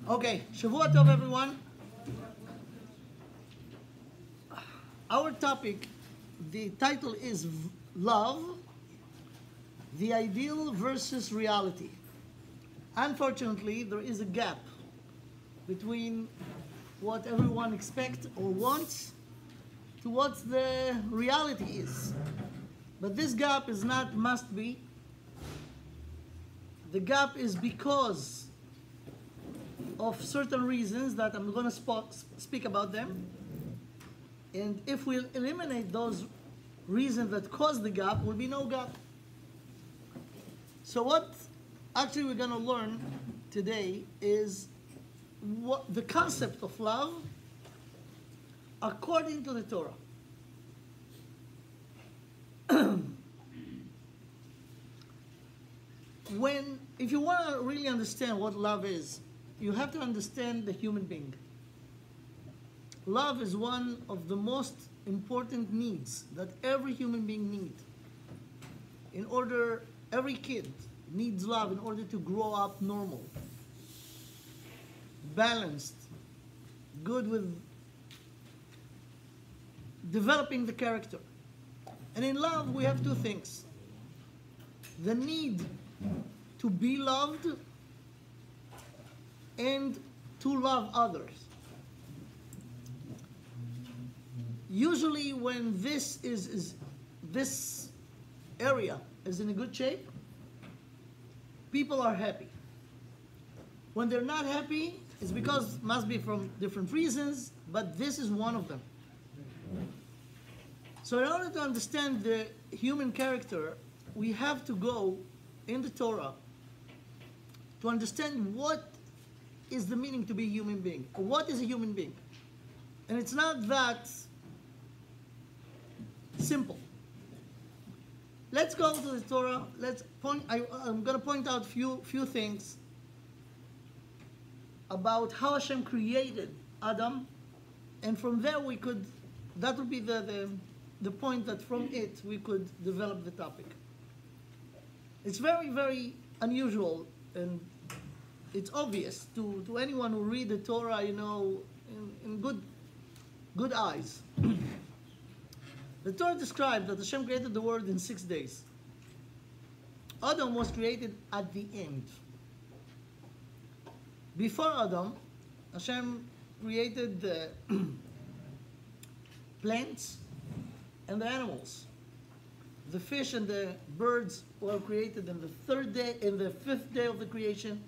Okay, Shavua Tov everyone. Our topic, the title is Love, the Ideal versus Reality. Unfortunately, there is a gap between what everyone expects or wants to what the reality is. But this gap is not must be. The gap is because of certain reasons that I'm going to speak about them. And if we eliminate those reasons that cause the gap, will be no gap. So what actually we're going to learn today is what the concept of love according to the Torah. If you want to really understand what love is, you have to understand the human being. Love is one of the most important needs that every human being needs. Every kid needs love in order to grow up normal, balanced, good with developing the character. And in love, we have two things. The need to be loved and to love others. Usually when this area is in a good shape, people are happy. When they're not happy, it's because must be from different reasons, but this is one of them. So in order to understand the human character, we have to go in the Torah to understand what is the meaning to be a human being. What is a human being? And it's not that simple. Let's go to the Torah. I'm going to point out few things about how Hashem created Adam, and from there that would be the point that from it we could develop the topic. It's very, very unusual, and it's obvious to anyone who read the Torah, in good eyes. The Torah describes that Hashem created the world in 6 days. Adam was created at the end. Before Adam, Hashem created the plants and the animals. The fish and the birds were created in the fifth day of the creation.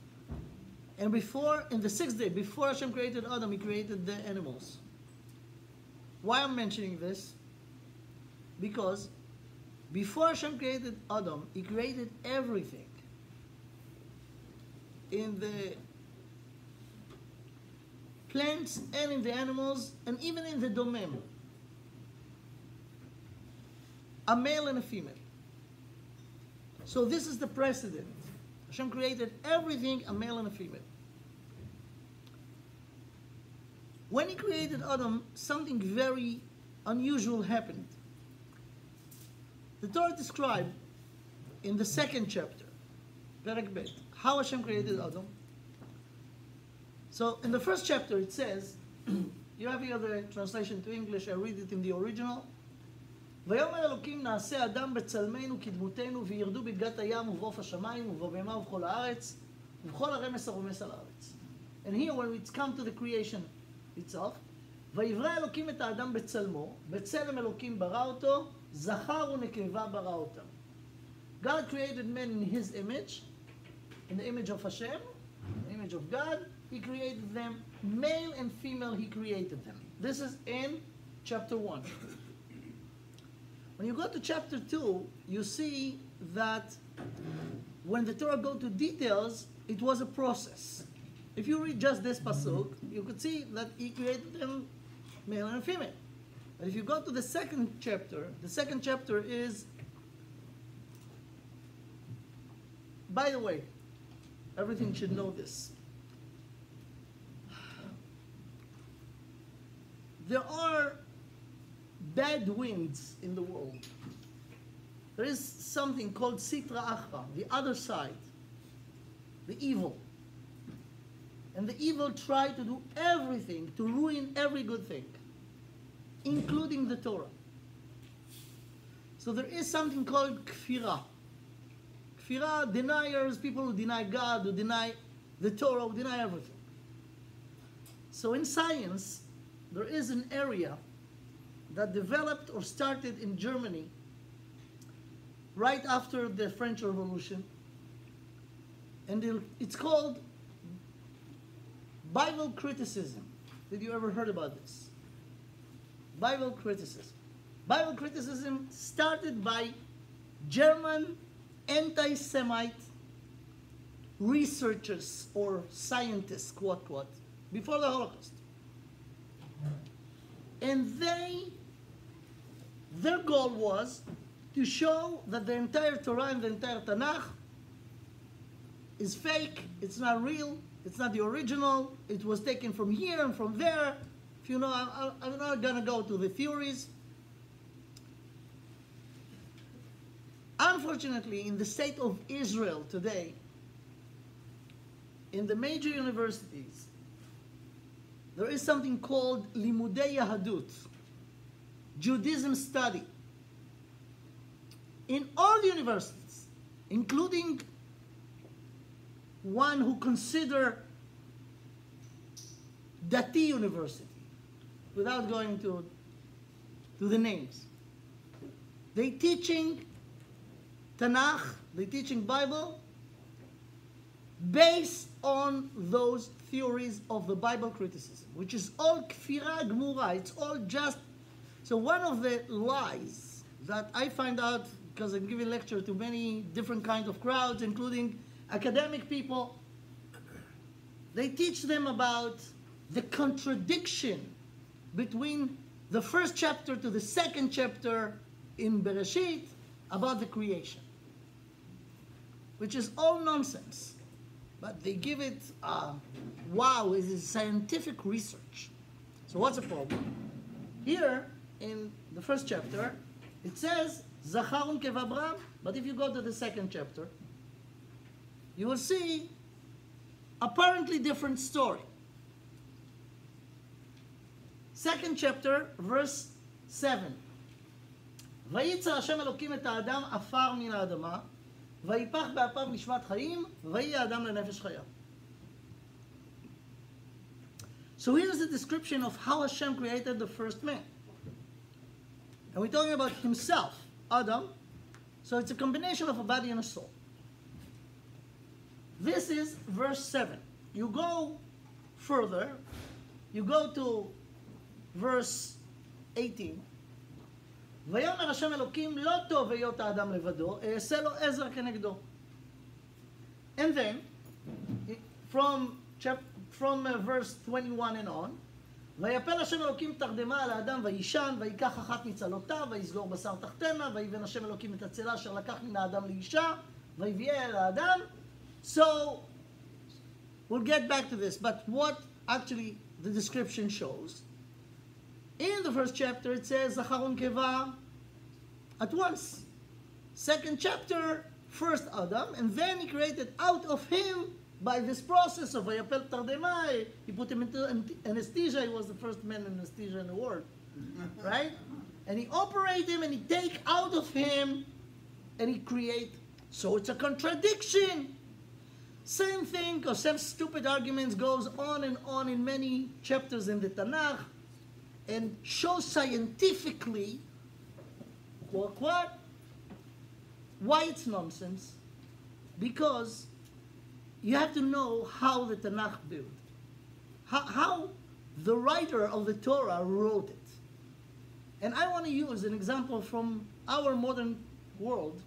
And in the 6th day, before Hashem created Adam, He created the animals. Why I'm mentioning this? Because before Hashem created Adam, He created everything. In the plants and in the animals, and even in the domain. A male and a female. So this is the precedent. Hashem created everything, a male and a female. When He created Adam, something very unusual happened. The Torah described in the 2nd chapter, Perek Bet, how Hashem created Adam. So in the 1st chapter it says, you have here the translation to English, I read it in the original. ויאמר אלוקים נעשה אדם בצלמנו כדמותנו וירדו בגת הים ובעוף השמיים ובבהמה ובכל הארץ ובכל הרמס הרומס על הארץ. And here when it's come to the creation itself, ויברא אלוקים את האדם בצלמו, בצלם אלוקים ברא אותו, זכר ונקבה ברא אותם. God created men in His image, in the image of Hashem, the image of God. He created them, male and female, He created them. This is in chapter 1. When you go to chapter 2, you see that when the Torah go to details, it was a process. If you read just this pasuk, you could see that He created them male and female. But if you go to the 2nd chapter, the 2nd chapter is, by the way, everything should know this. There are bad winds in the world. There is something called Sitra Achra, the other side, the evil. And the evil try to do everything to ruin every good thing, including the Torah. So there is something called kfirah. Kfirah, deniers, people who deny God, who deny the Torah, who deny everything. So in science, there is an area that developed or started in Germany right after the French Revolution. And it's called Bible criticism. Did you ever heard about this? Bible criticism. Bible criticism started by German anti-Semite researchers or scientists, quote, quote, before the Holocaust. And their goal was to show that the entire Torah and the entire Tanakh is fake, it's not real, it's not the original, it was taken from here and from there. If you know, I'm not going to go to the theories. Unfortunately, in the state of Israel today, in the major universities, there is something called Limudei Yahadut, Judaism study. In all the universities, including one who consider Dati University, without going to the names. They teaching Tanakh, they teaching Bible based on those theories of the Bible criticism, which is all kfira gmura. It's all just... So one of the lies that I find out, because I'm giving lecture to many different kinds of crowds, including academic people, they teach them about the contradiction between the first chapter to the second chapter in Bereshit about the creation, which is all nonsense. But they give it, wow, it is scientific research. So what's the problem? Here, in the first chapter, it says, Zacharun kevabram, but if you go to the second chapter, you will see apparently different story. Second chapter, verse 7. ויצר השם אלוקים את האדם עפר מן האדמה, ויפח באפיו נשמת חיים, ויהי האדם לנפש חיה. So here's the description of how Hashem created the first man. And we're talking about himself, Adam. So it's a combination of a body and a soul. This is verse 7. You go further, you go to verse 18. ויאמר השם אלוקים לא טוב היות האדם לבדו, אעשה לו עזר כנגדו. And then, from verse 21 and on, ויפל השם אלוקים תרדמה על האדם וישן, ויקח אחת מצלותיו, ויסגור בשר תחתנה, ויבן השם אלוקים את הצלה אשר לקח מן האדם לאישה, ויביאה אל האדם. So, we'll get back to this, but what actually the description shows, in the first chapter it says, Zacharun keva, at once. Second chapter, first Adam, and then he created out of him, by this process of Vayapel Tardemai, he put him into anesthesia. He was the first man in anesthesia in the world, right? And he operate him and he take out of him and he create. So it's a contradiction. Same thing, or same stupid arguments goes on in many chapters in the Tanakh and shows scientifically what? Why it's nonsense. Because you have to know how the Tanakh built, how the writer of the Torah wrote it. And I want to use an example from our modern world.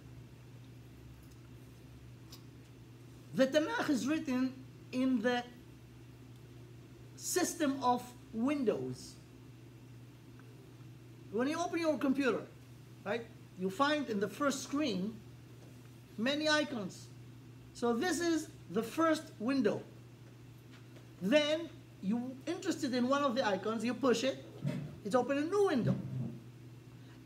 The Tanakh is written in the system of windows. When you open your computer, right, you find in the first screen many icons. So this is the first window. Then you're interested in one of the icons, you push it, it's open a new window.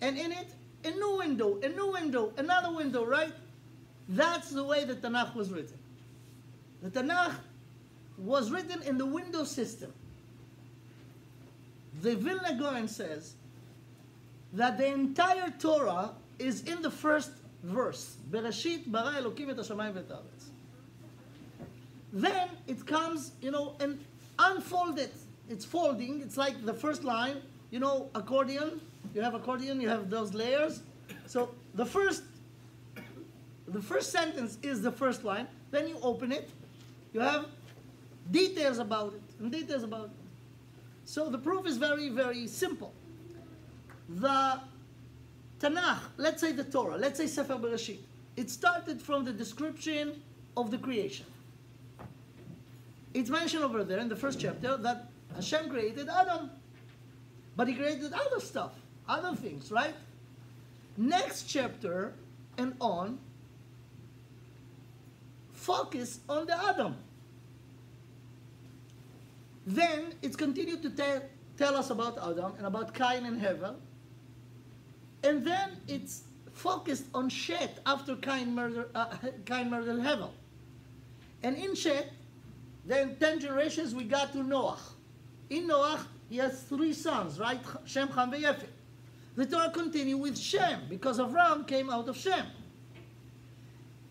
And in it, a new window, another window, right? That's the way the Tanakh was written. The Tanakh was written in the Windows system. The Vilna Gaon says that the entire Torah is in the first verse. Bereshit bara Elokim et hashamayim v'et haaretz. Then it comes, and unfolded. It's folding. It's like the first line. Accordion. You have accordion. You have those layers. So the first sentence is the first line. Then you open it. You have details about it and details about it. So the proof is very, very simple. The Tanakh, let's say the Torah, let's say Sefer Bereshit, it started from the description of the creation. It's mentioned over there in the first chapter that Hashem created Adam. But he created other stuff, other things, right? Next chapter and on, focus on the Adam. Then it's continued to tell us about Adam and about Cain and Hevel. And then it's focused on Shet after Cain murdered Hevel. And in Shet, then 10 generations we got to Noach. In Noach, he has 3 sons, right? Shem, Ham, and Yefet. The Torah continues with Shem, because Avram came out of Shem.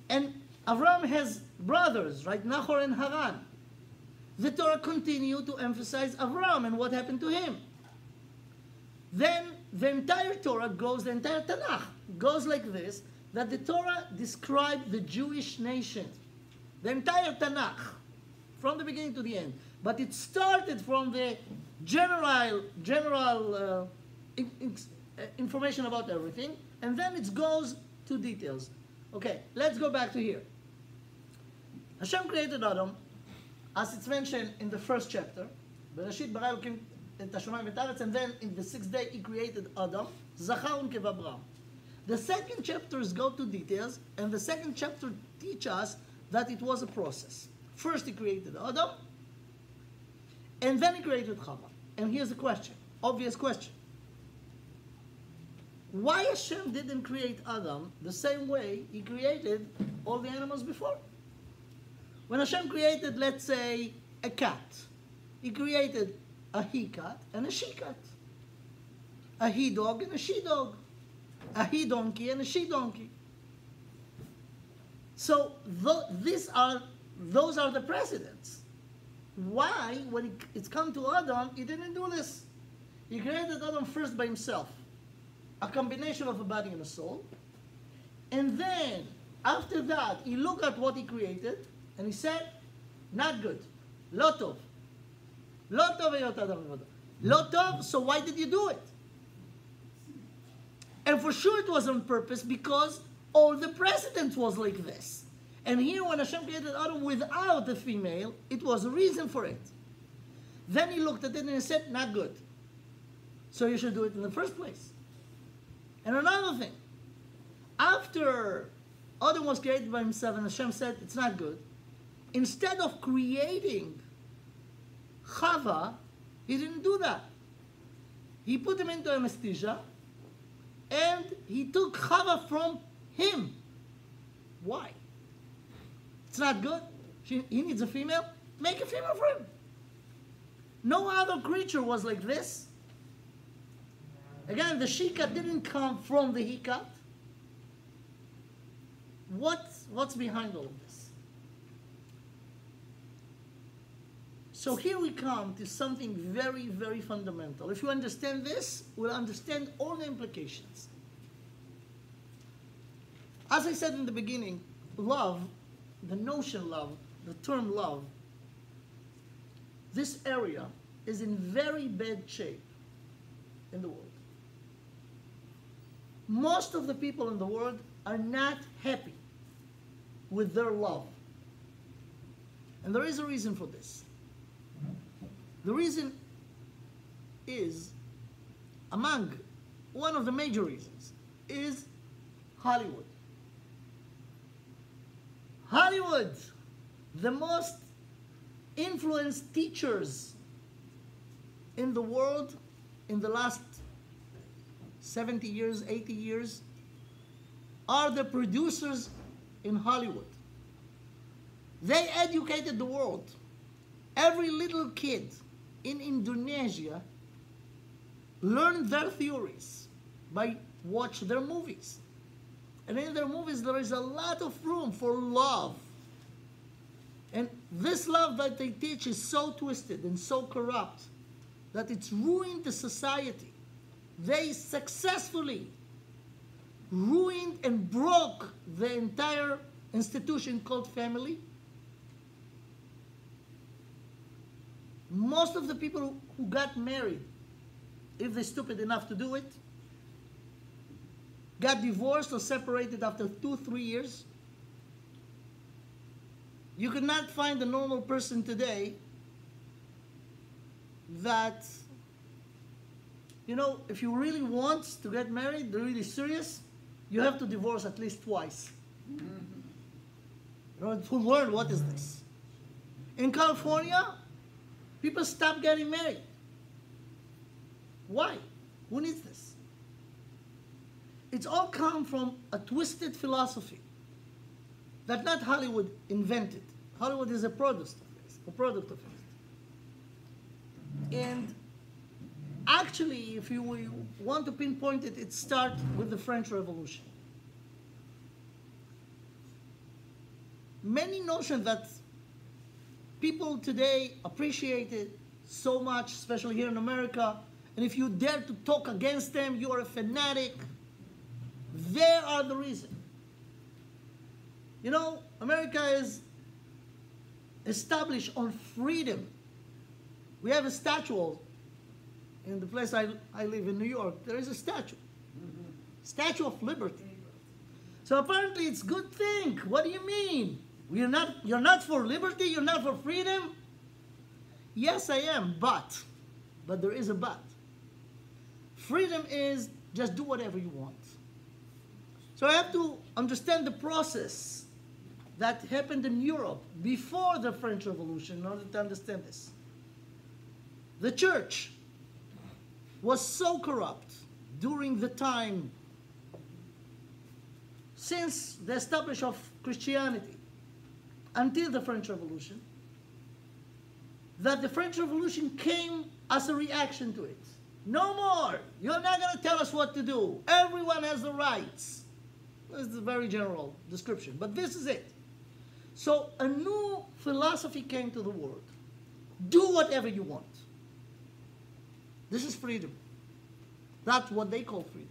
And Avram has brothers, right? Nahor and Haran. The Torah continues to emphasize Avram and what happened to him. Then the entire Torah goes, the entire Tanakh goes like this, that the Torah describes the Jewish nation. The entire Tanakh, from the beginning to the end. But it started from the general information about everything, and then it goes to details. Okay, let's go back to here. Hashem created Adam, as it's mentioned in the first chapter, Bereshit bara Elokim et hashamayim v'et haaretz, and then in the 6th day he created Adam, Zachar u'nekeva bara. The second chapters go to details, and the second chapter teach us that it was a process. First he created Adam, and then he created Chava. And here's the question, obvious question. Why Hashem didn't create Adam the same way he created all the animals before? When Hashem created, let's say, a cat, he created a he-cat and a she-cat, a he-dog and a she-dog, a he-donkey and a she-donkey. So those are the precedents. Why, when it's come to Adam, he didn't do this? He created Adam first by himself, a combination of a body and a soul. And then, after that, he looked at what he created, and he said, not good. Lo tov. Lo tov heyot adam le'vado. Lo tov, so why did you do it? And for sure it was on purpose, because all the precedent was like this. And here, when Hashem created Adam without a female, it was a reason for it. Then he looked at it and he said, not good. So you should do it in the first place. And another thing, after Adam was created by himself and Hashem said, it's not good, instead of creating Chava, he didn't do that. He put him into anesthesia, and he took Chava from him. Why? It's not good. He needs a female. Make a female for him. No other creature was like this. Again, the she-cat didn't come from the he-cat. What's behind all of this? So here we come to something very, very fundamental. If you understand this, we'll understand all the implications. As I said in the beginning, love, the notion love, the term love, this area is in very bad shape in the world. Most of the people in the world are not happy with their love. And there is a reason for this. The reason is, among one of the major reasons, is Hollywood. Hollywood, the most influenced teachers in the world in the last 70 years, 80 years, are the producers in Hollywood. They educated the world. Every little kid in Indonesia learn their theories by watch their movies. And in their movies there is a lot of room for love. And this love that they teach is so twisted and so corrupt that it's ruined the society. They successfully ruined and broke the entire institution called family. Most of the people who got married, if they're stupid enough to do it, got divorced or separated after 2-3 years. You could not find a normal person today that, you know, if you really want to get married, they're really serious, you have to divorce at least twice. You know, to learn what is this. In California, people stop getting married. Why? Who needs this? It's all come from a twisted philosophy that not Hollywood invented. Hollywood is a product of it. And actually, if you want to pinpoint it, it starts with the French Revolution. Many notions that people today appreciate it so much, especially here in America, and if you dare to talk against them, you are a fanatic. They are the reason. You know, America is established on freedom. We have a statue in the place I live in New York. There is a statue. Statue of Liberty. So apparently it's a good thing. What do you mean? You're not for liberty? You're not for freedom? Yes, I am, but there is a but. Freedom is just do whatever you want. So I have to understand the process that happened in Europe before the French Revolution in order to understand this. The church was so corrupt during the time since the establishment of Christianity until the French Revolution, that the French Revolution came as a reaction to it. No more! You're not going to tell us what to do. Everyone has the rights. This is a very general description, but this is it. So a new philosophy came to the world. Do whatever you want. This is freedom. That's what they call freedom.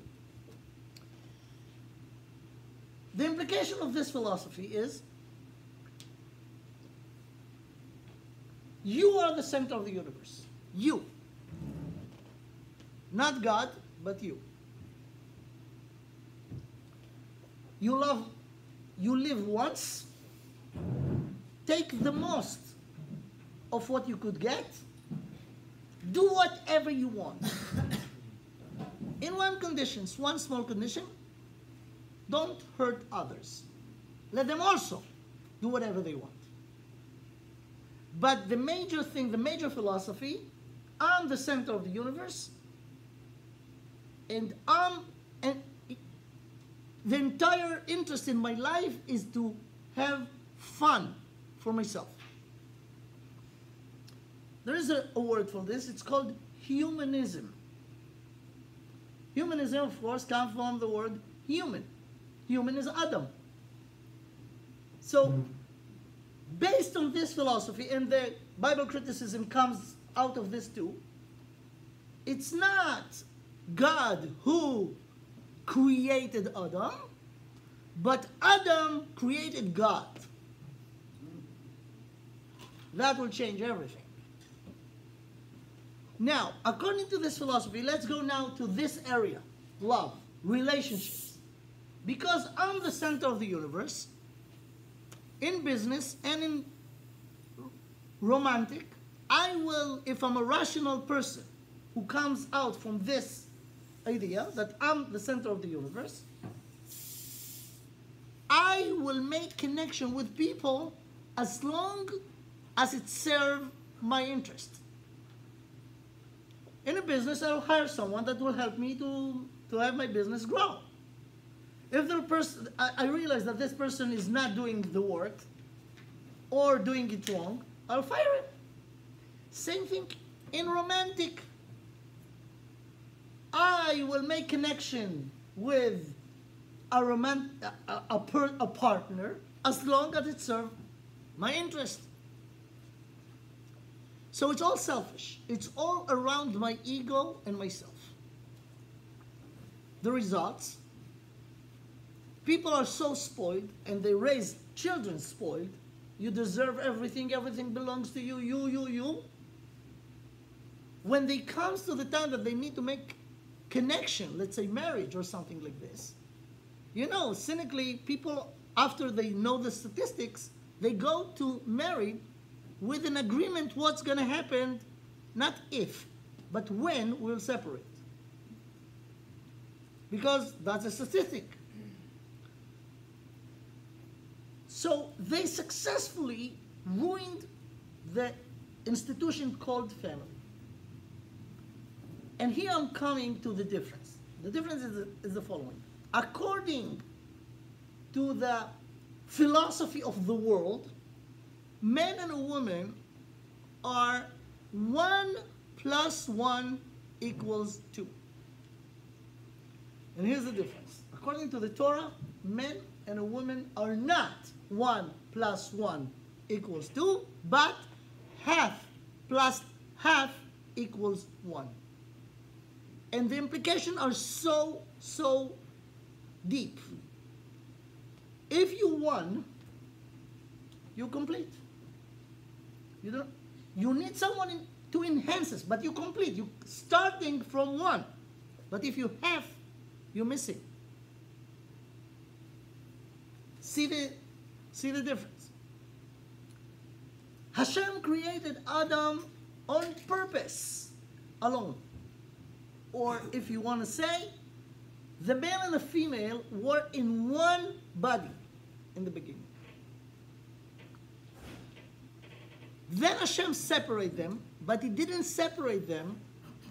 The implication of this philosophy is you are the center of the universe. You. Not God, but you. You live once. Take the most of what you could get. Do whatever you want. In one small condition, don't hurt others. Let them also do whatever they want. But the major thing, the major philosophy, I'm the center of the universe, and the entire interest in my life is to have fun for myself. There is a word for this. It's called humanism. Humanism, of course, comes from the word human. Human is Adam. So, based on this philosophy, and the Bible criticism comes out of this too, it's not God who created Adam, but Adam created God. That will change everything. Now, according to this philosophy, let's go now to this area, love, relationships. Because I'm the center of the universe, in business and in romantic, I will, if I'm a rational person who comes out from this idea that I'm the center of the universe, I will make connection with people as long as it serves my interest. In a business, I'll hire someone that will help me to have my business grow. If the person, I realize that this person is not doing the work or doing it wrong, I'll fire him. Same thing in romantic. I will make connection with a partner as long as it serves my interest. So it's all selfish. It's all around my ego and myself. The results, people are so spoiled, and they raise children spoiled. You deserve everything, everything belongs to you, you. When they comes to the time that they need to make connection, let's say marriage or something like this, you know, cynically, people, after they know the statistics, they go to marry with an agreement what's going to happen, not if, but when we'll separate. Because that's a statistic. So they successfully ruined the institution called family. And here I'm coming to the difference. The difference is the following. According to the philosophy of the world, man and a woman are 1 + 1 = 2. And here's the difference. According to the Torah, men and a woman are not 1 + 1 = 2, but half plus half equals 1. And the implications are so deep. If you won, you complete. You need someone to enhance this, but you complete. You starting from 1. But if you have, you're missing. See the difference. Hashem created Adam on purpose, alone. Or if you want to say, the male and the female were in one body in the beginning. Then Hashem separated them, but He didn't separate them.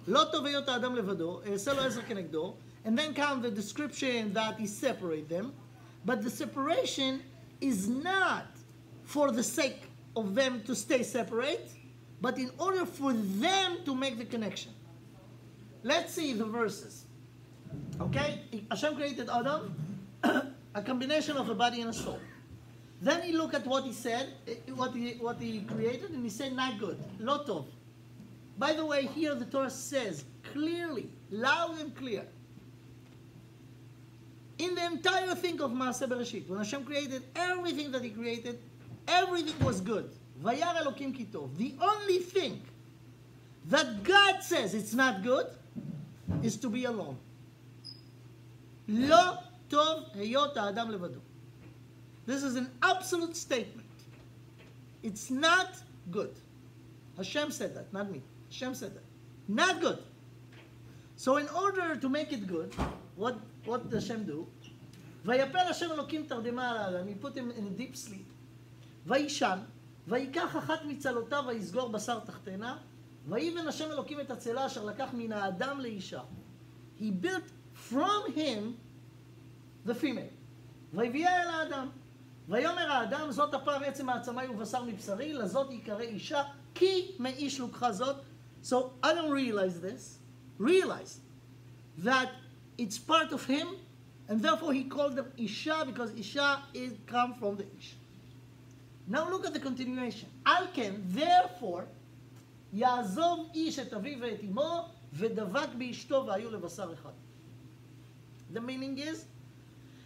לא טוב היות האדם לבדו, אעשה לו עזר כנגדו, and then comes the description that He separated them. But the separation is not for the sake of them to stay separate, but in order for them to make the connection. Let's see the verses. Okay? Hashem created Adam, a combination of a body and a soul. Then He looked at what He said, what he created, and He said, not good, לא טוב. By the way, here the Torah says clearly, loud and clear, in the entire thing of Maaseh Bereshit, when Hashem created everything that He created, everything was good. Vayar Elokim ki tov. The only thing that God says it's not good is to be alone. לא טוב היות האדם לבדו. This is an absolute statement. It's not good. Hashem said that, not me. Hashem said that. Not good. So in order to make it good, what does Hashem do? ויפל השם אלוקים תרדמה על האדם. He put him in a deep sleep. וישן, ויקח אחת מצלותיו ויסגור בשר תחתנה, ויבן השם אלוקים את הצלה אשר לקח מן האדם לאישה. He built from him the female. ויביאה אל האדם. ויאמר האדם, זאת הפעם עצם העצמי ובשר מבשרי, לזאת יקרא אישה, כי מאיש לוקחה זאת. So I don't realize this. Realize that it's part of him, and therefore he called them Isha, because Isha is come from the Ish. Now look at the continuation. על כן, therefore, יעזוב איש את אביו ואת אמו, ודבק באשתו והיו לבשר אחד. The meaning is,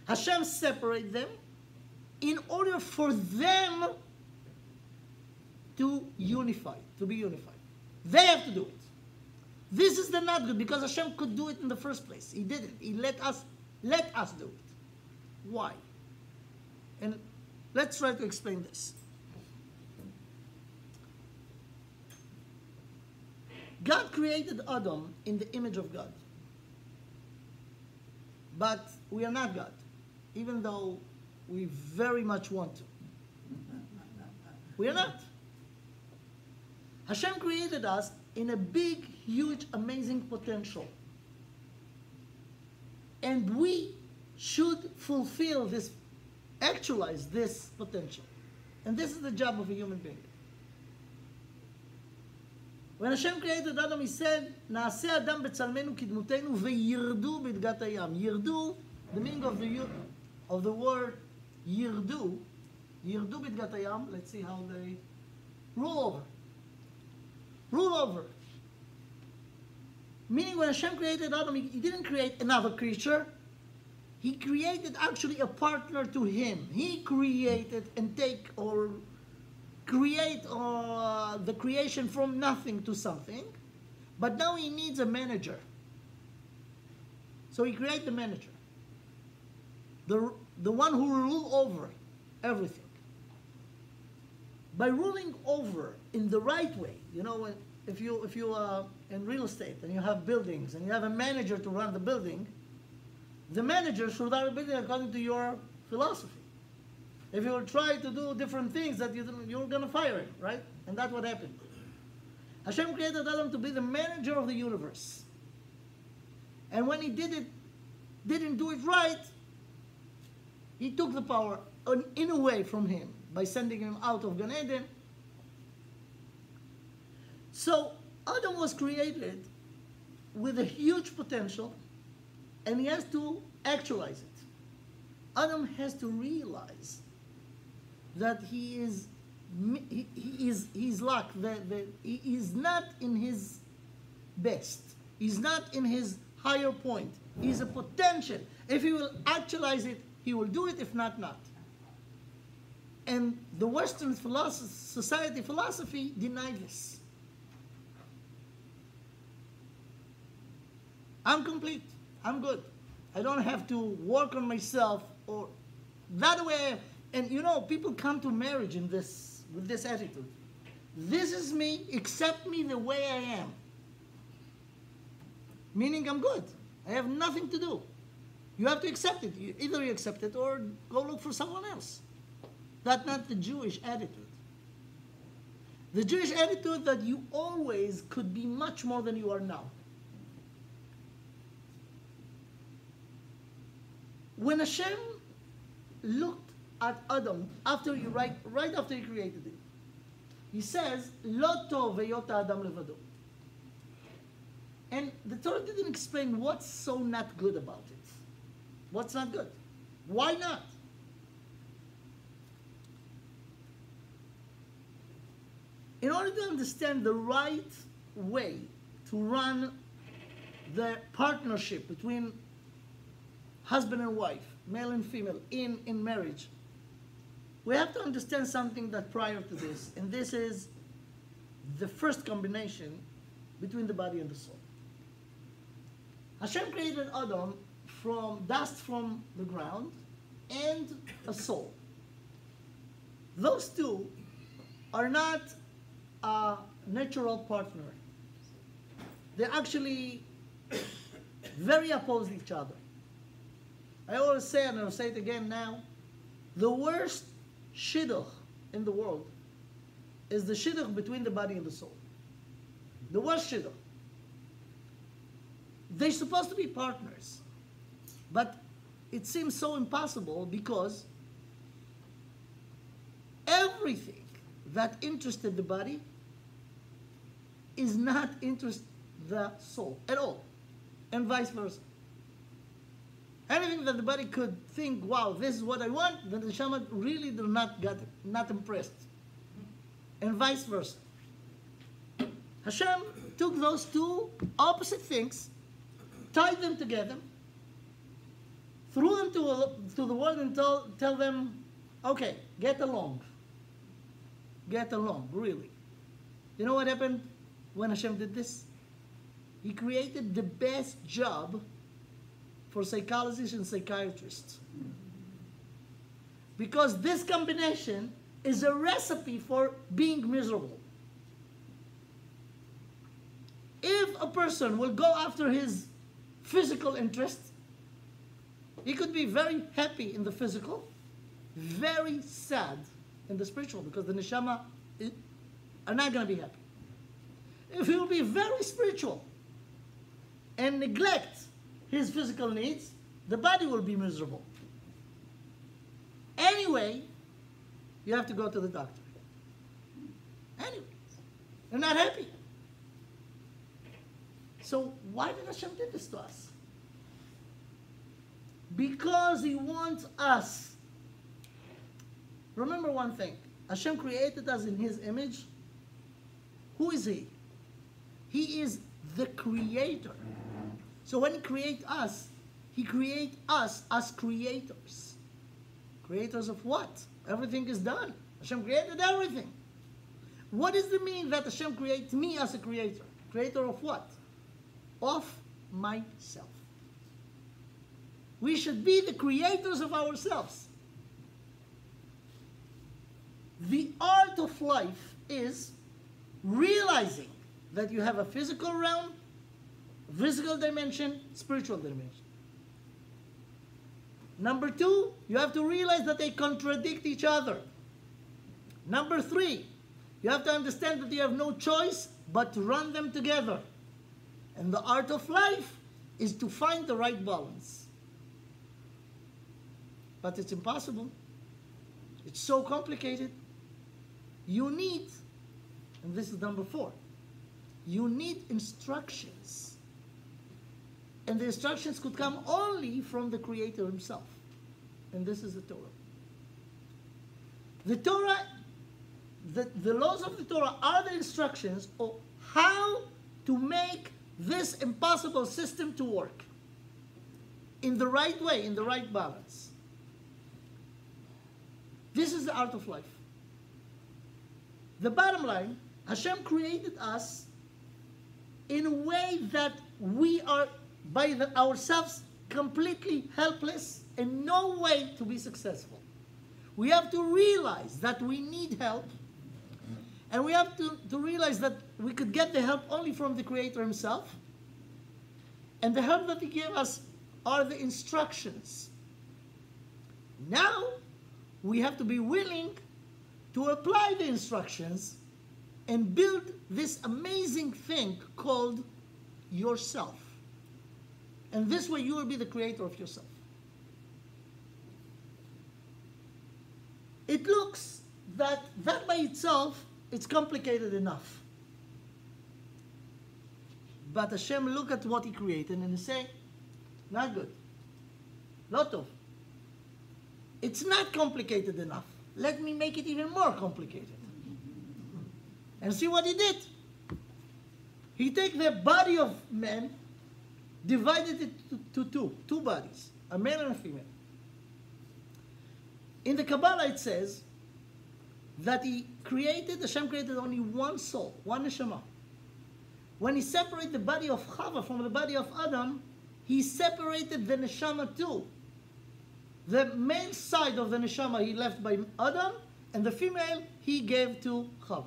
Hashem separated them in order for them to unify, to be unified. They have to do it. This is the not good, because Hashem could do it in the first place. He didn't. He let us do it. Why? And let's try to explain this. God created Adam in the image of God. But we are not God, even though we very much want to. We are not. Hashem created us in a big, huge, amazing potential. And we should fulfill this, actualize this potential. And this is the job of a human being. When Hashem created Adam, He said, "Naaseh Adam betzalmenu kidmutenu veyirdu bidgat hayam." Yirdu, the meaning of the word yirdu bidgat hayam. Let's see how they rule over. Meaning, when Hashem created Adam, He didn't create another creature. He created actually a partner to Him. He created and create the creation from nothing to something, but now He needs a manager. So He created the manager, the one who will rule over everything. By ruling over in the right way, you know, if you are in real estate and you have buildings and you have a manager to run the building, the manager should run the building according to your philosophy. If you will try to do different things, that you're going to fire him, right? And that's what happened. Hashem created Adam to be the manager of the universe. And when he didn't do it right, He took the power in a way from him by sending him out of Gan Eden. So Adam was created with a huge potential, and he has to actualize it. Adam has to realize that he's lack, that he is not in his best. He's not in his higher point. He's a potential. If he will actualize it, he will do it. If not, not. And the Western society philosophy denied this. I'm complete. I'm good. I don't have to work on myself or that way. And you know, people come to marriage with this attitude. This is me, accept me the way I am. Meaning I'm good. I have nothing to do. You have to accept it. Either you accept it or go look for someone else. That's not the Jewish attitude. The Jewish attitude that you always could be much more than you are now. When Hashem looked at Adam after right after he created him, he says, "Lo tov heyot ha'adam levado." And the Torah didn't explain what's so not good about it. What's not good? Why not? In order to understand the right way to run the partnership between husband and wife, male and female, in marriage, we have to understand something that prior to this, and this is the first combination between the body and the soul. Hashem created Adam from dust from the ground and a soul. Those two are not a natural partner. They're actually very opposed to each other. I always say, and I'll say it again now, the worst shidduch in the world is the shidduch between the body and the soul. The worst shidduch. They're supposed to be partners, but it seems so impossible because everything that interested the body is not interest the soul at all, and vice versa. Anything that the body could think, wow, this is what I want, then the neshama really do not get it, not impressed. And vice versa. Hashem took those two opposite things, tied them together, threw them to the world and tell them, okay, get along. Get along, really. You know what happened when Hashem did this? He created the best job for psychologists and psychiatrists. Because this combination is a recipe for being miserable. If a person will go after his physical interests, he could be very happy in the physical, very sad in the spiritual, because the neshama are not going to be happy. If he will be very spiritual and neglect his physical needs, the body will be miserable. Anyway, you have to go to the doctor. Anyway, they're not happy. So why did Hashem do this to us? Because He wants us. Remember one thing. Hashem created us in His image. Who is He? He is the Creator. So when He creates us, He creates us as creators. Creators of what? Everything is done. Hashem created everything. What does it mean that Hashem creates me as a creator? Creator of what? Of myself. We should be the creators of ourselves. The art of life is realizing that you have a physical realm, physical dimension, spiritual dimension. Number two, you have to realize that they contradict each other. Number three, you have to understand that you have no choice but to run them together. And the art of life is to find the right balance. But it's impossible. It's so complicated. You need, and this is number four, you need instructions. And the instructions could come only from the Creator Himself. And this is the Torah. The Torah, the laws of the Torah are the instructions of how to make this impossible system to work in the right way, in the right balance. This is the art of life. The bottom line, Hashem created us in a way that we are by ourselves completely helpless and no way to be successful. We have to realize that we need help, and we have to realize that we could get the help only from the Creator Himself, and the help that He gave us are the instructions. Now, we have to be willing to apply the instructions and build this amazing thing called yourself. And this way you will be the creator of yourself. It looks that by itself, it's complicated enough. But Hashem look at what He created and He say, not good. Not of. It's not complicated enough. Let me make it even more complicated. And see what He did. He take the body of man, divided it to two bodies, a male and a female. In the Kabbalah it says that Hashem created only one soul, one neshama. When He separated the body of Chava from the body of Adam, He separated the neshama too. The male side of the neshama He left by Adam, and the female He gave to Chava.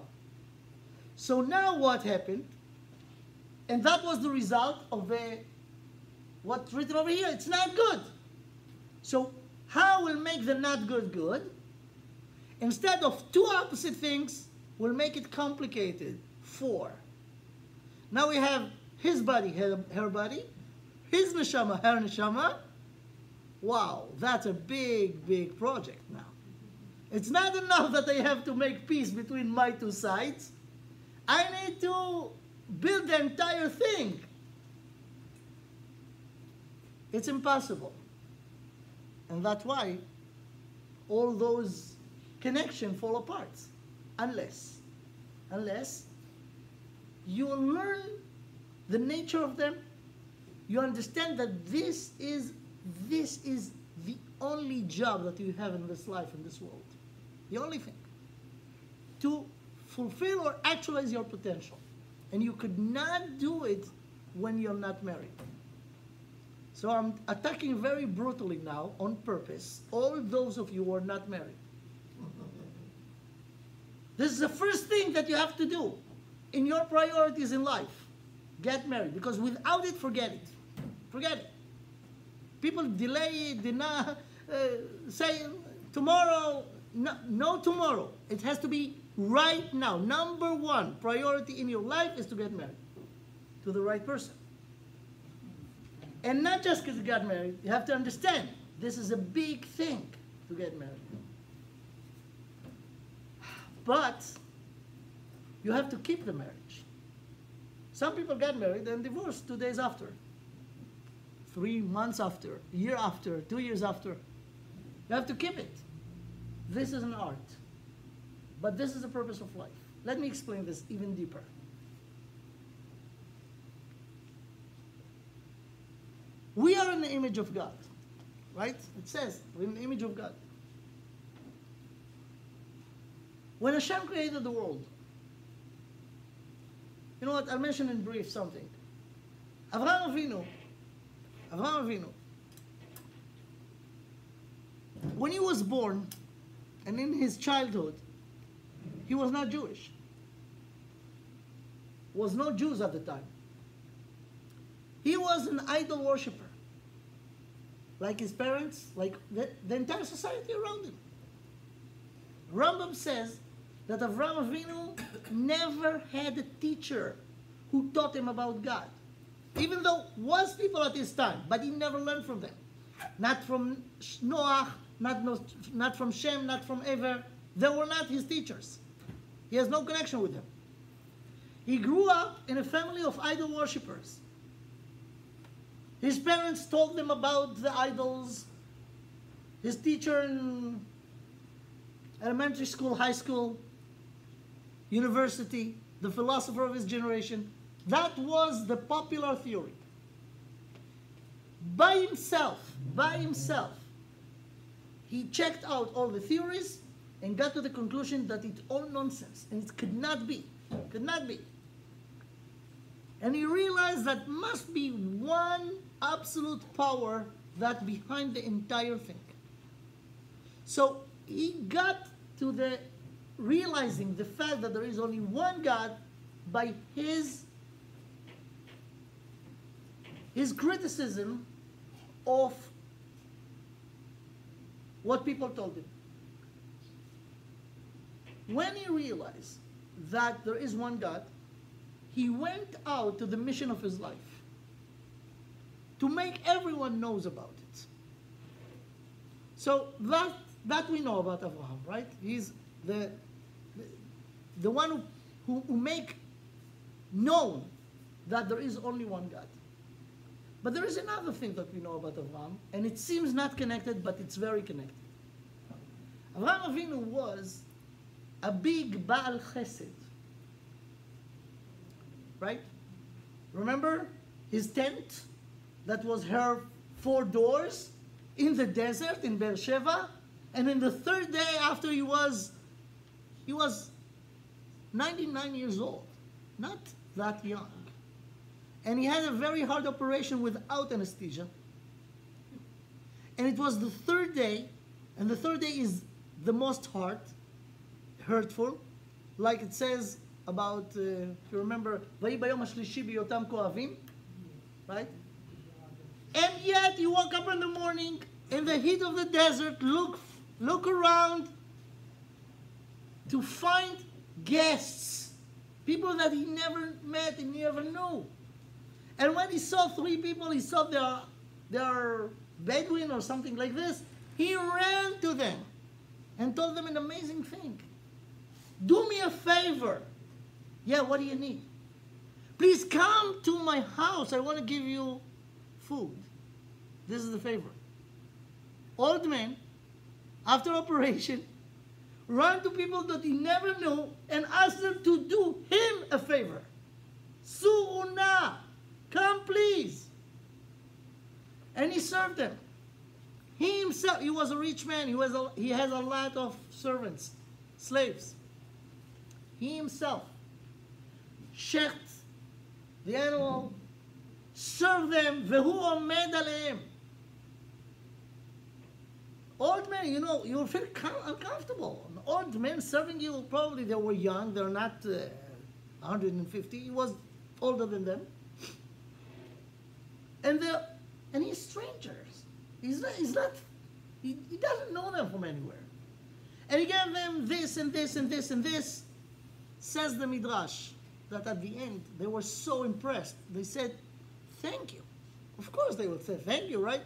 So now what happened? And that was the result of what's written over here. It's not good. So how will make the not good good? Instead of two opposite things, we'll make it complicated. 4. Now we have his body, her body, his neshama, her neshama. Wow, that's a big, big project now. It's not enough that I have to make peace between my two sides. I need to build the entire thing. It's impossible. And that's why all those connections fall apart. Unless you learn the nature of them, you understand that this is the only job that you have in this life, in this world. The only thing. To fulfill or actualize your potential. And you could not do it when you're not married. So I'm attacking very brutally now, on purpose, all those of you who are not married. This is the first thing that you have to do in your priorities in life. Get married. Because without it, forget it. Forget it. People delay it, say tomorrow. No tomorrow. It has to be right now. Number one priority in your life is to get married to the right person. And not just because you got married. You have to understand, this is a big thing to get married. But you have to keep the marriage. Some people get married and divorced 2 days after, 3 months after, a year after, 2 years after. You have to keep it. This is an art. But this is the purpose of life. Let me explain this even deeper. We are in the image of God, right? It says we're in the image of God. When Hashem created the world, you know what? I'll mention in brief something. Avraham Avinu, when he was born, and in his childhood, he was not Jewish. Was no Jews at the time. He was an idol worshiper. Like his parents, like the entire society around him. Rambam says that Avraham Avinu never had a teacher who taught him about God. Even though was people at his time, but he never learned from them. Not from Noach, not from Shem, not from Ever. They were not his teachers. He has no connection with them. He grew up in a family of idol worshippers. His parents told them about the idols. His teacher in elementary school, high school, university, the philosopher of his generation. That was the popular theory. By himself, he checked out all the theories and got to the conclusion that it's all nonsense and it could not be. And he realized that must be one absolute power that behind the entire thing. So he got to the realizing the fact that there is only one God by his criticism of what people told him. When he realized that there is one God, he went out to the mission of his life to make everyone knows about it. So that we know about Abraham, right? He's the one who make known that there is only one God. But there is another thing that we know about Abraham, and it seems not connected, but it's very connected. Avraham Avinu was a big Baal Chesed, right? Remember his tent that was her 4 doors in the desert in Beersheba, and in the 3rd day after he was 99 years old, not that young. And he had a very hard operation without anesthesia. And it was the 3rd day, and the 3rd day is the most hurtful, like it says about, if you remember, "Vayi bayom hashlishi biyotam koavim," right? And yet you woke up in the morning, in the heat of the desert, look around to find guests, people that he never met and never knew. And when he saw 3 people, he saw they are Bedouin or something like this, he ran to them and told them an amazing thing. Do me a favor. Yeah, what do you need? Please come to my house. I want to give you food. This is the favor. Old man, after operation, ran to people that he never knew and asked them to do him a favor. Su'una, come please. And he served them. He himself, he was a rich man. He has a lot of servants, slaves. He himself shecht the animal, served them, vehu omed aleim. Old men, you know, you will feel uncomfortable. An old man serving you, probably they were young, they're not 150, he was older than them. And he's strangers. He doesn't know them from anywhere. And he gave them this and this and this and this. Says the Midrash that at the end they were so impressed. They said, "Thank you." Of course they would say, "Thank you," right?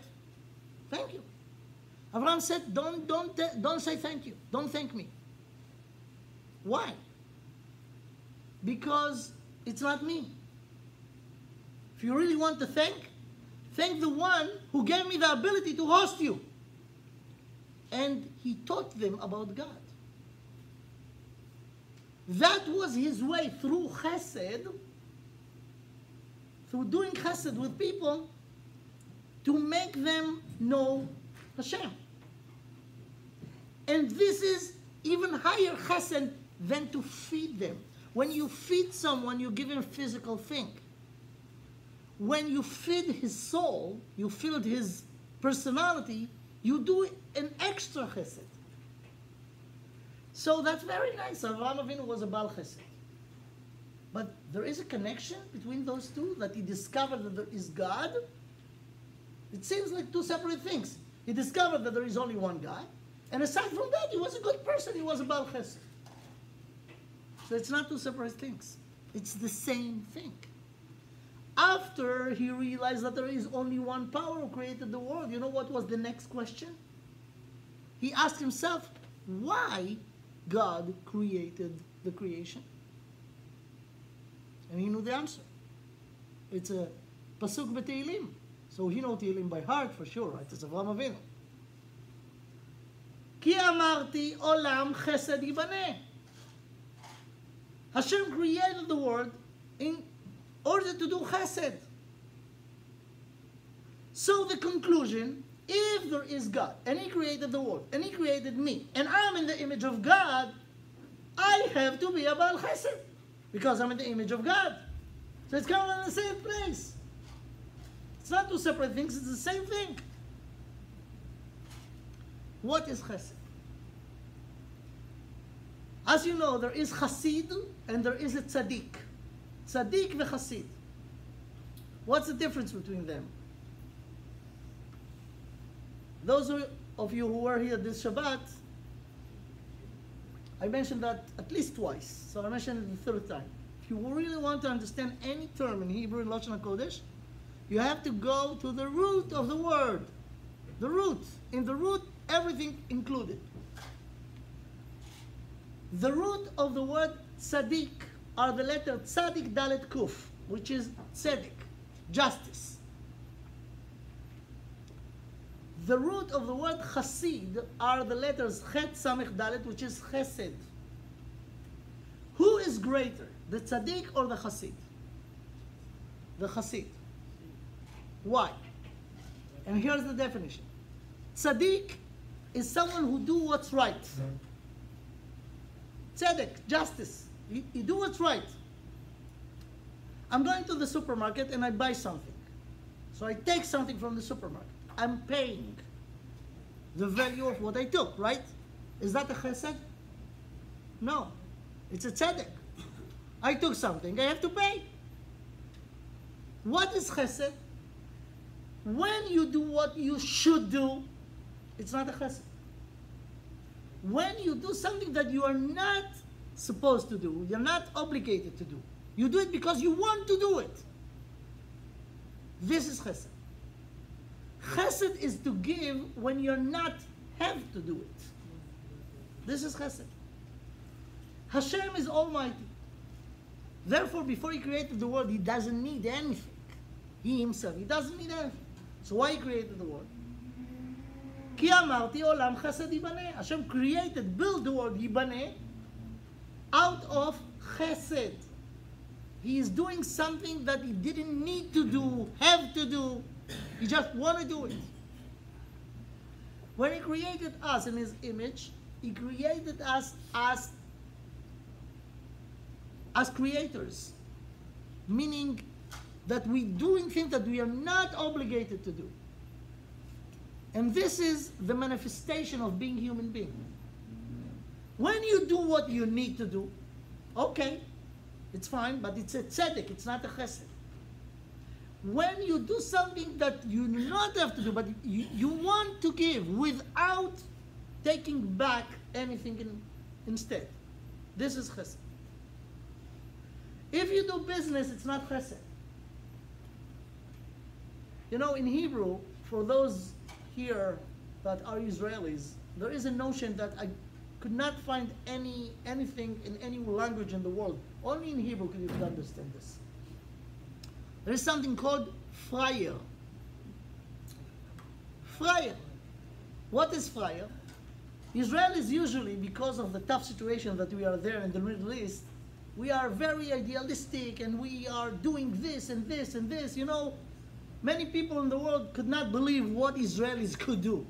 Thank you. Abraham said, "Don't say thank you. Don't thank me." Why? Because it's not me. If you really want to thank the one who gave me the ability to host you. And he taught them about God. That was his way through chesed, through doing chesed with people, to make them know Hashem. And this is even higher chesed than to feed them. When you feed someone, you give him a physical thing. When you feed his soul, you feed his personality, you do an extra chesed. So that's very nice. Avraham Avinu was a Baal Chesed. But there is a connection between those two, that he discovered that there is God. It seems like two separate things. He discovered that there is only one God. And aside from that, he was a good person. He was a Baal Chesed. So it's not two separate things. It's the same thing. After he realized that there is only one power who created the world, you know what was the next question? He asked himself, why God created the creation? And he knew the answer. It's a pasuk b'Teilim. So he knows Tehillim by heart for sure, right? It's Avraham Avinu. Ki amarti olam chesed yibaneh. Hashem created the world in order to do chesed. So the conclusion, if there is God, and he created the world, and he created me, and I'm in the image of God, I have to be a Baal Chesed, because I'm in the image of God. So it's kind of in the same place. It's not two separate things, it's the same thing. What is chesed? As you know, there is chasid and there is a tzaddik. Tzaddik and chasid. What's the difference between them? Those of you who were here this Shabbat, I mentioned that at least twice, so I mentioned it the third time. If you really want to understand any term in Hebrew in Lashon HaKodesh, you have to go to the root of the word. The root. In the root, everything included. The root of the word tzaddik are the letter tzadik dalet kuf, which is tzedek, justice. The root of the word chasid are the letters chet samech dalet, which is chesed. Who is greater, the tzaddik or the chasid? The chasid. Why? And here's the definition. Tzaddik is someone who do what's right. Tzedek, justice. You do what's right. I'm going to the supermarket and I buy something. So I take something from the supermarket. I'm paying the value of what I took, right? Is that a chesed? No. It's a tzedek. I took something, I have to pay. What is chesed? When you do what you should do, it's not a chesed. When you do something that you are not supposed to do, you're not obligated to do, you do it because you want to do it, this is chesed. Chesed is to give when you're not have to do it. This is chesed. Hashem is almighty. Therefore, before he created the world, he doesn't need anything. He himself, he doesn't need anything. So why he created the world? Ki amarti olam chesed yibaneh. Hashem created, built the world yibaneh out of chesed. He is doing something that he didn't need to do, have to do. He just want to do it. When he created us in his image, he created us as creators. Meaning that we're doing things that we are not obligated to do. And this is the manifestation of being human being. When you do what you need to do, okay, it's fine, but it's a tzedek, it's not a chesed. When you do something that you do not have to do, but you want to give without taking back anything instead, this is chesed. If you do business, it's not chesed. You know, in Hebrew, for those here that are Israelis, there is a notion that I could not find anything in any language in the world. Only in Hebrew could you understand this. There is something called friar. Friar. What is friar? Israel is usually, because of the tough situation that we are there in the Middle East, we are very idealistic and we are doing this and this and this. You know, many people in the world could not believe what Israelis could do.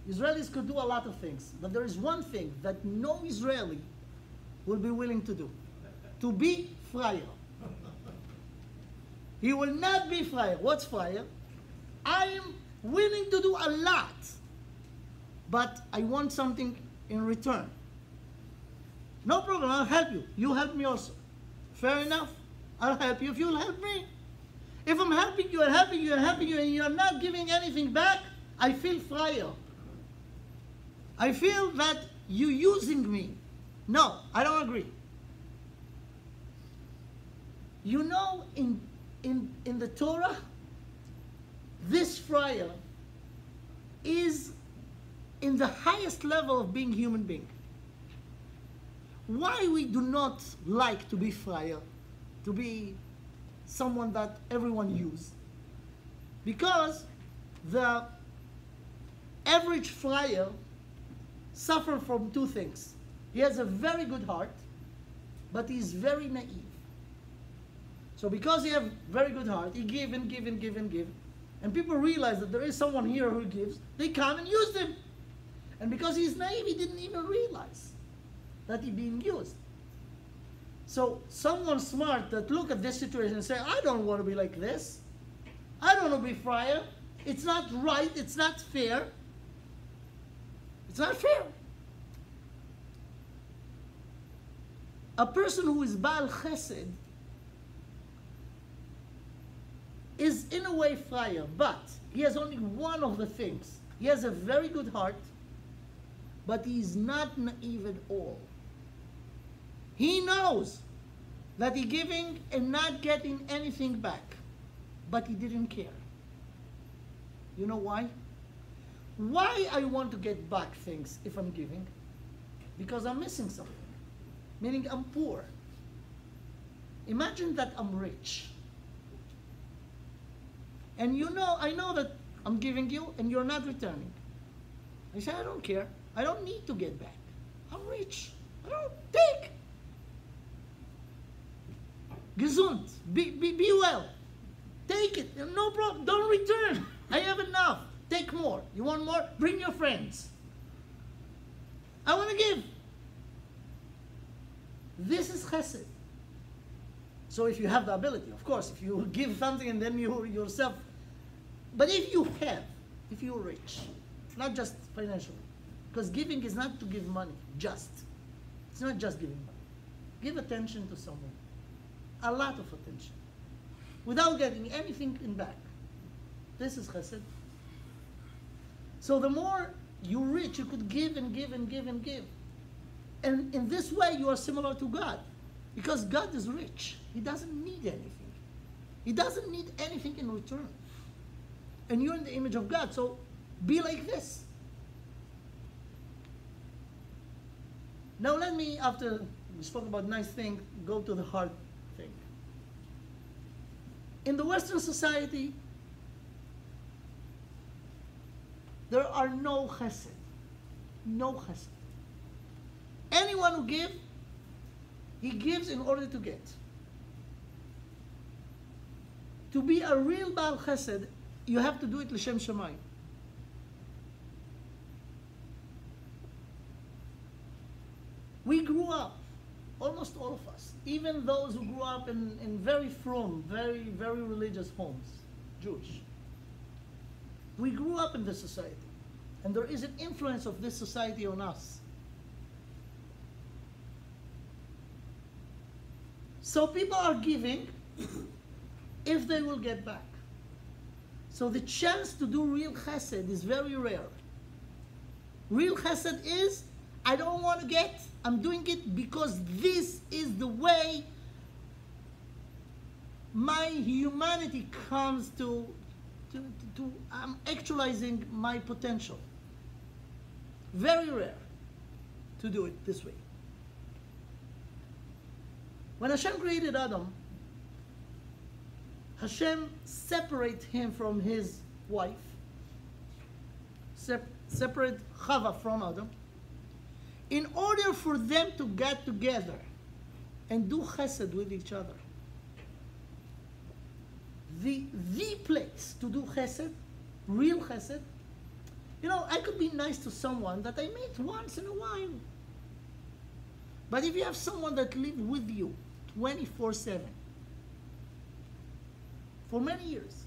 Israelis could do a lot of things, but there is one thing that no Israeli will be willing to do: to be friar. He will not be friar. What's friar? I am willing to do a lot, but I want something in return. No problem, I'll help you. You help me also. Fair enough. I'll help you if you'll help me. If I'm helping you and helping you and helping you and you're not giving anything back, I feel friar. I feel that you're using me. No, I don't agree. You know, in the Torah, this friar is in the highest level of being human being. Why we do not like to be friar, to be someone that everyone uses? Because the average friar suffers from two things. He has a very good heart, but he's very naive. So because he has a very good heart, he give and give and give and give. And people realize that there is someone here who gives, they come and use him. And because he's naive, he didn't even realize that he's being used. So someone smart that look at this situation and say, I don't want to be like this. I don't want to be friar. It's not right. It's not fair. It's not fair. A person who is Baal Chesed is in a way friar, but he has only one of the things. He has a very good heart, but he is not naive at all. He knows that he's giving and not getting anything back, but he didn't care. You know why? Why I want to get back things if I'm giving? Because I'm missing something, meaning I'm poor. Imagine that I'm rich. And you know, I know that I'm giving you and you're not returning. I say, I don't care. I don't need to get back. I'm rich. I don't take. Gesund. Be well. Take it. No problem. Don't return. I have enough. Take more. You want more? Bring your friends. I want to give. This is chesed. So if you have the ability, of course, if you give something and then you yourself, but if you have, if you're rich, not just financially, because giving is not to give money, just. It's not just giving money. Give attention to someone. A lot of attention. Without getting anything in back. This is chesed. So the more you're rich, you could give and give and give and give. And in this way, you are similar to God. Because God is rich. He doesn't need anything. He doesn't need anything in return. And you're in the image of God, so be like this. Now let me, after we spoke about nice thing, go to the hard thing. In the Western society, there are no chesed. No chesed. Anyone who gives, he gives in order to get. To be a real Baal Chesed, you have to do it l'shem shamayim. We grew up, almost all of us, even those who grew up in very frum, very, very religious homes, Jewish. We grew up in this society, and there is an influence of this society on us. So people are giving if they will get back. So the chance to do real chesed is very rare. Real chesed is, I don't want to get, I'm doing it because this is the way my humanity comes to I'm actualizing my potential. Very rare to do it this way. When Hashem created Adam, Hashem separate him from his wife, separate Chava from Adam, in order for them to get together and do chesed with each other. The place to do chesed, real chesed, you know, I could be nice to someone that I meet once in a while. But if you have someone that lives with you 24/7 for many years,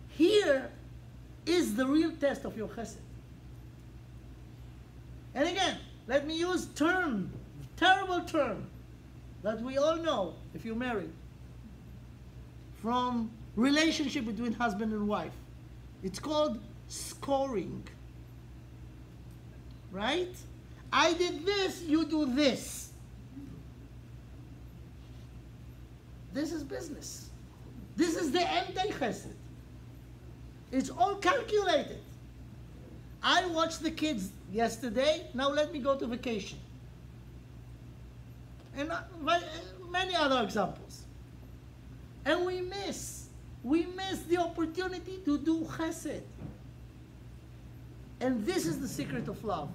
here is the real test of your chesed. And again, let me use terrible term that we all know if you're married, from relationship between husband and wife. It's called scoring. Right? I did this, you do this. This is business. This is the anti-chesed. It's all calculated. I watched the kids yesterday, now let me go to vacation. And many other examples. And we miss the opportunity to do chesed. And this is the secret of love.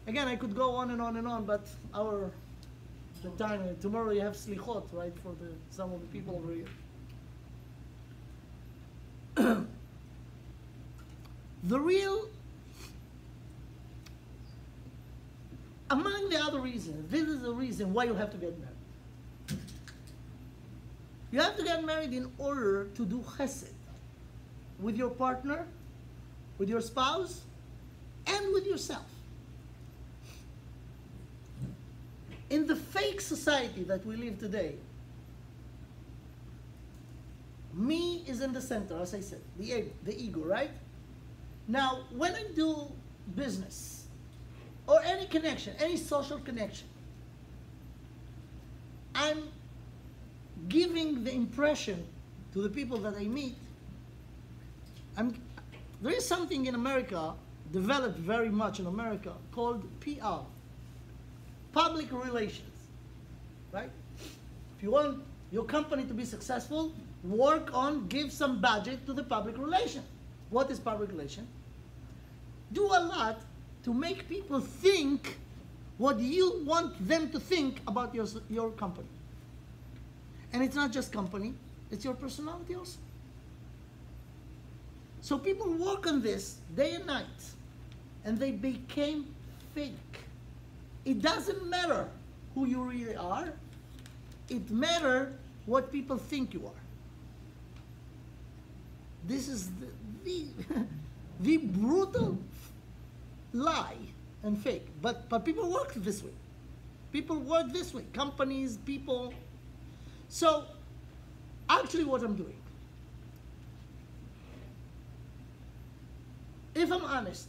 Again, I could go on and on and on, but the time, tomorrow you have slichot, right, for some of the people over here. The real, among the other reasons, this is the reason why you have to get married. You have to get married in order to do chesed with your partner, with your spouse, and with yourself. In the fake society that we live today, me is in the center, as I said, the ego, right? Now, when I do business, or any connection, any social connection, I'm giving the impression to the people that I meet, there is something in America, developed very much in America, called PR, public relations, right? If you want your company to be successful, give some budget to the public relation. What is public relation? Do a lot to make people think what you want them to think about your company. And it's not just company, it's your personality also. So people work on this day and night, and they became fake. It doesn't matter who you really are, it matters what people think you are. This is the brutal lie and fake. But people work this way. People work this way. Companies, people. So, actually what I'm doing, if I'm honest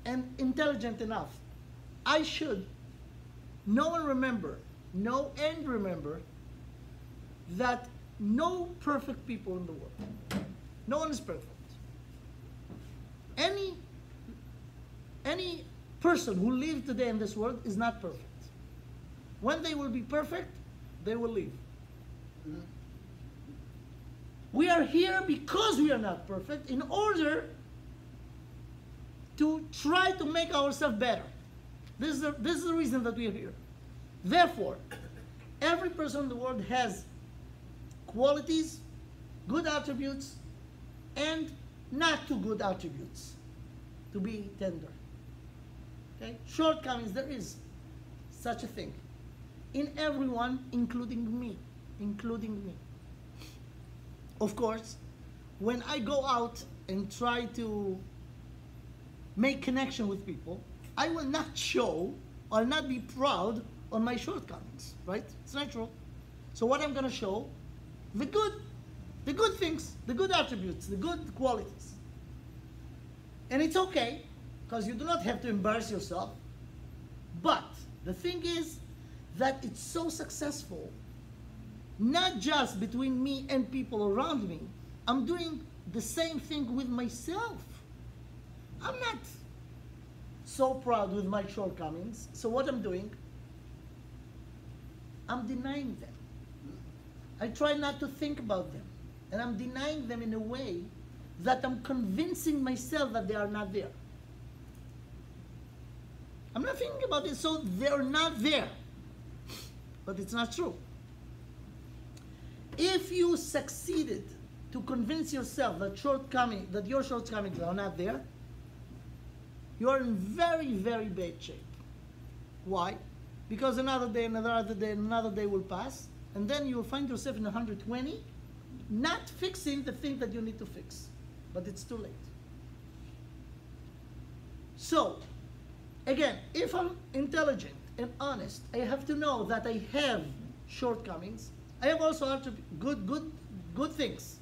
and intelligent enough, I should know and remember that no perfect people in the world. No one is perfect. Any person who lives today in this world is not perfect. When they will be perfect, they will leave. Mm-hmm. We are here because we are not perfect in order to try to make ourselves better. This is the reason that we are here. Therefore, every person in the world has qualities, good attributes, and not too good attributes to be tender. Okay? Shortcomings, there is such a thing. In everyone, including me. Of course, when I go out and try to make connection with people, I will not show or not be proud on my shortcomings, right? It's natural. So what I'm going to show, the good things, the good attributes, the good qualities. And it's okay, because you do not have to embarrass yourself. But the thing is that it's so successful, not just between me and people around me. I'm doing the same thing with myself. I'm not so proud with my shortcomings. So what I'm doing, I'm denying them. I try not to think about them. And I'm denying them in a way that I'm convincing myself that they are not there. I'm not thinking about it, so they're not there. But it's not true. If you succeeded to convince yourself that your shortcomings are not there, you're in very, very bad shape. Why? Because another day, another day will pass, and then you'll find yourself in 120, not fixing the thing that you need to fix. But it's too late. So, again, if I'm intelligent and honest, I have to know that I have shortcomings. I have also good things.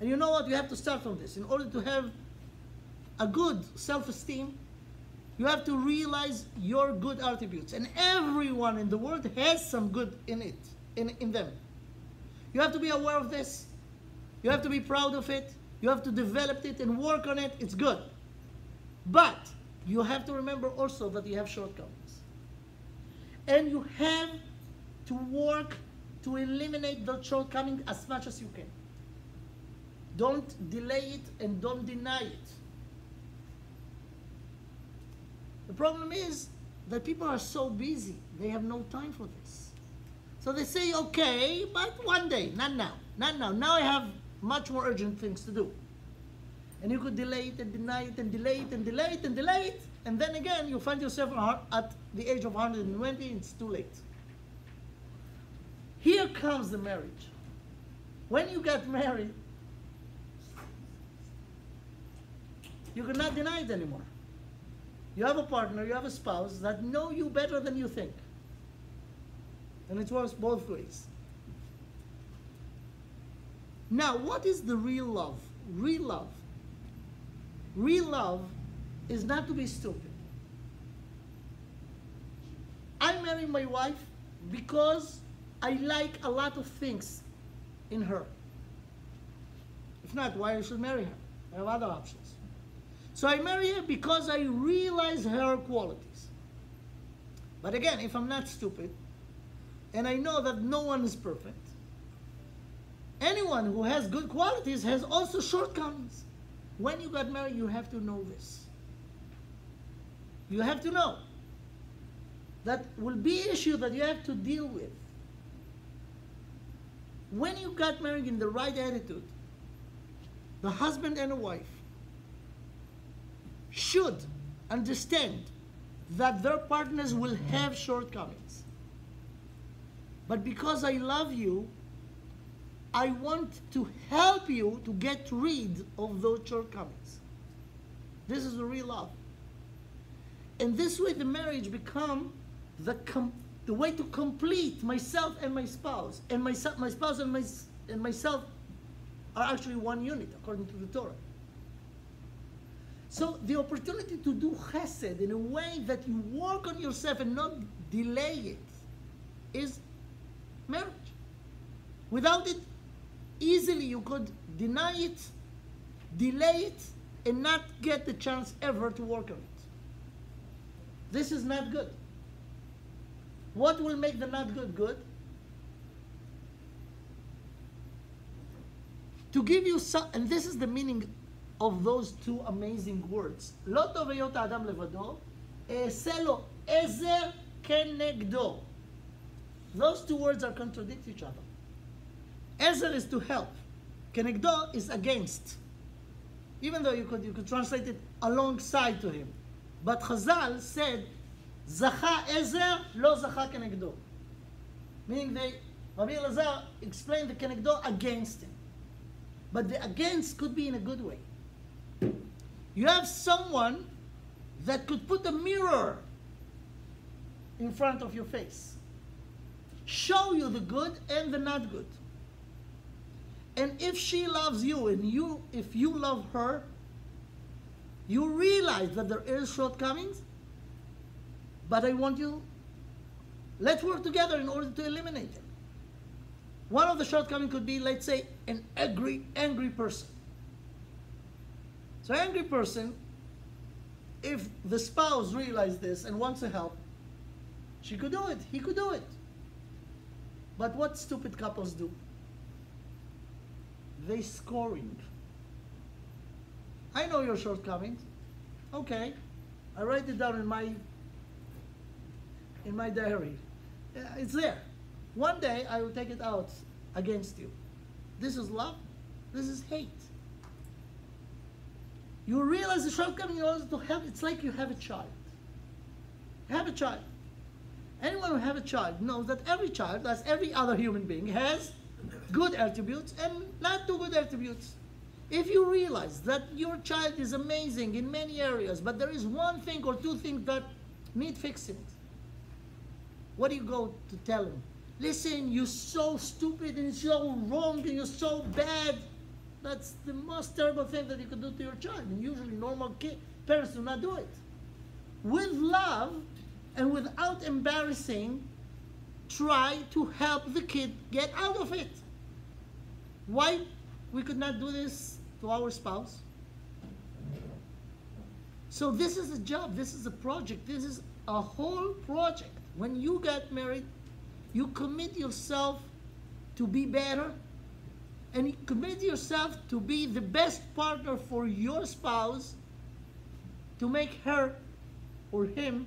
And you know what? You have to start from this. In order to have a good self-esteem, you have to realize your good attributes. And everyone in the world has some good in them. You have to be aware of this. You have to be proud of it. You have to develop it and work on it. It's good. But you have to remember also that you have shortcomings. And you have to work to eliminate those shortcomings as much as you can. Don't delay it and don't deny it. The problem is that people are so busy, they have no time for this. So they say, okay, but one day, not now, not now. Now I have much more urgent things to do. And you could delay it and deny it and delay it and delay it and delay it. And then again, you find yourself at the age of 120, it's too late. Here comes the marriage. When you get married, you cannot deny it anymore. You have a partner, you have a spouse that know you better than you think. And it works both ways. Now, what is the real love? Real love. Real love is not to be stupid. I marry my wife because I like a lot of things in her. If not, why I should marry her? I have other options. So I marry her because I realize her qualities. But again, if I'm not stupid, and I know that no one is perfect, anyone who has good qualities has also shortcomings. When you got married, you have to know this. You have to know that will be an issue that you have to deal with. When you got married in the right attitude, the husband and the wife should understand that their partners will have shortcomings. But because I love you, I want to help you to get rid of those shortcomings. This is the real love. And this way the marriage becomes the way to complete myself and my spouse. And my spouse and myself are actually one unit, according to the Torah. So the opportunity to do chesed in a way that you work on yourself and not delay it is marriage. Without it, easily you could deny it, delay it, and not get the chance ever to work on it. This is not good. What will make the not good good? To give you some, and this is the meaning of those two amazing words. לא טוב היות האדם לבדו, אעשה לו עזר כנגדו. Those two words are contradict each other. Ezer is to help. Kenegdo is against. Even though you could translate it alongside to him. But Chazal said, Zacha Ezer, lo zacha kenegdo. Meaning Rabbi Elazar explained the kenegdo against him. But the against could be in a good way. You have someone that could put a mirror in front of your face. Show you the good and the not good. And if she loves you and if you love her, you realize that there is shortcomings, but I want you, let's work together in order to eliminate them. One of the shortcomings could be, let's say, an angry person. So angry person, if the spouse realizes this and wants to help, she could do it, he could do it. But what stupid couples do? They scoring. I know your shortcomings. Okay, I write it down in my diary. It's there. One day I will take it out against you. This is love. This is hate. You realize the shortcoming in order to help. It's like you have a child. You have a child. Anyone who have a child knows that every child, as every other human being, has good attributes and not too good attributes. If you realize that your child is amazing in many areas, but there is one thing or two things that need fixing, what do you go to tell him? Listen, you're so stupid and so wrong and you're so bad. That's the most terrible thing that you can do to your child. And usually normal parents do not do it. With love and without embarrassing, try to help the kid get out of it. Why we could not do this to our spouse? So this is a job, this is a project, this is a whole project. When you get married, you commit yourself to be better, and you commit yourself to be the best partner for your spouse to make her or him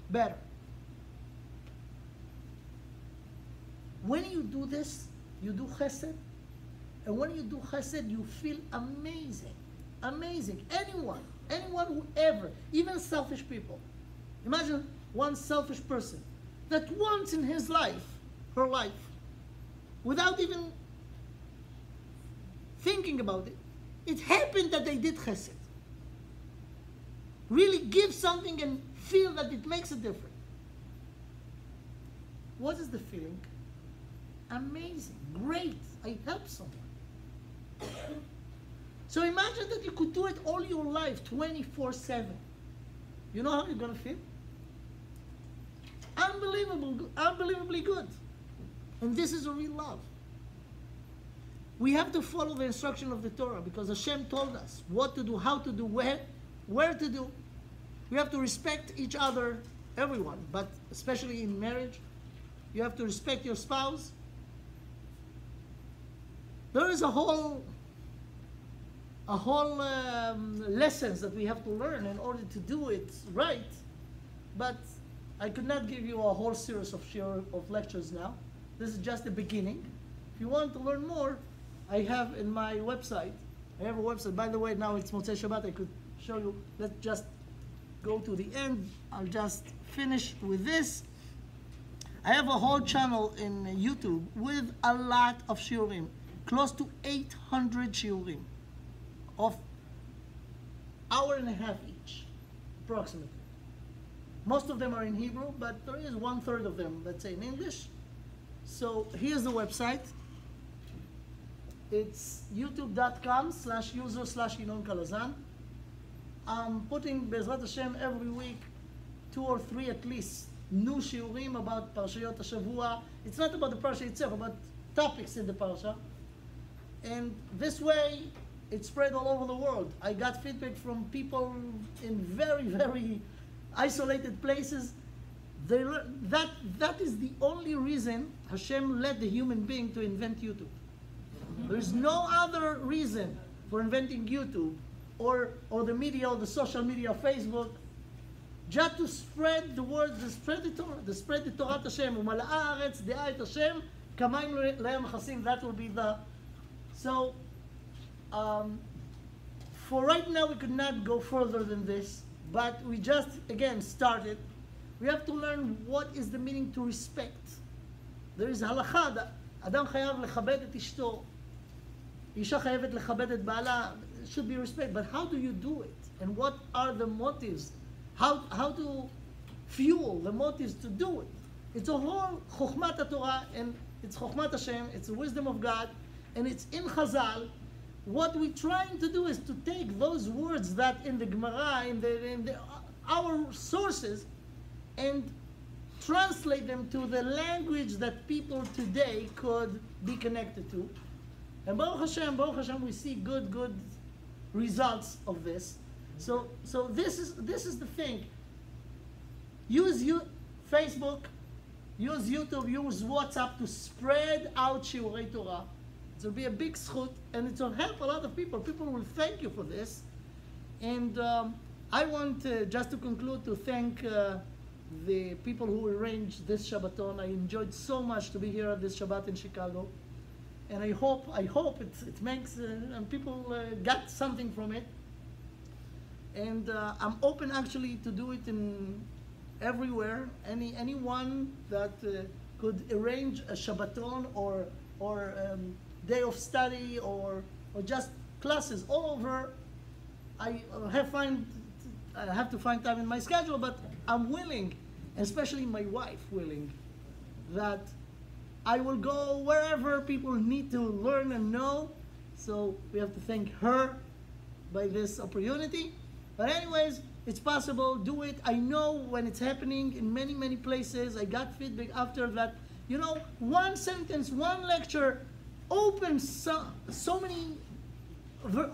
better. When you do this, you do chesed, and when you do chesed, you feel amazing, amazing. Anyone who ever, even selfish people, imagine one selfish person that once in his life, her life, without even thinking about it, it happened that they did chesed. Really give something and feel that it makes a difference. What is the feeling? Amazing, great, I helped someone. So imagine that you could do it all your life, 24/7. You know how you're going to feel? Unbelievably good. And this is a real love. We have to follow the instruction of the Torah because Hashem told us what to do, how to do, where to do. We have to respect each other, everyone, but especially in marriage. You have to respect your spouse. There is a whole lessons that we have to learn in order to do it right, but I could not give you a whole series of lectures now. This is just the beginning. If you want to learn more, I have in my website. I have a website. By the way, now it's Motzei Shabbat. I could show you. Let's just go to the end. I'll just finish with this. I have a whole channel in YouTube with a lot of shiurim, close to 800 shiurim of hour and a half each, approximately. Most of them are in Hebrew, but there is 1/3 of them, let's say, in English. So here's the website. It's youtube.com/user/Yinon Kalazan. I'm putting, Be'ezrat Hashem, every week 2 or 3 at least new shiurim about Parashayot HaShavua. It's not about the Parasha itself, about topics in the Parasha. And this way, it spread all over the world. I got feedback from people in very, very isolated places. That is the only reason Hashem led the human being to invent YouTube. There's no other reason for inventing YouTube or the media or the social media, Facebook, just to spread the word, to spread the Torah, to spread the Torah Hashem. Umala haaretz de'a et Hashem, kamayim le'em chasim. That will be the. So, for right now, we could not go further than this, but we just, again, started. We have to learn what is the meaning to respect. There is halacha that Adam chayav lechabed et ishto, Isha chayavet lechabed et baala. It should be respect, but how do you do it? And what are the motives? How to fuel the motives to do it? It's a whole chokhmat Torah, and it's chokhmat Hashem, it's the wisdom of God, and it's in Chazal. What we're trying to do is to take those words that in the Gemara, our sources, and translate them to the language that people today could be connected to. And Baruch Hashem, we see good results of this. So this is the thing. Use Facebook, use YouTube, use WhatsApp to spread out Shiurei Torah. It will be a big zchut, and it will help a lot of people. People will thank you for this. And I want, just to conclude, to thank the people who arranged this Shabbaton. I enjoyed so much to be here at this Shabbat in Chicago. And I hope it makes, and people got something from it. And I'm open actually to do it in everywhere. Anyone that could arrange a Shabbaton or day of study or just classes all over. I have to find time in my schedule, but I'm willing, especially my wife willing, that I will go wherever people need to learn and know. So we have to thank her by this opportunity. But anyways, it's possible, do it. I know when it's happening in many, many places. I got feedback after that. You know, one sentence, one lecture opens so many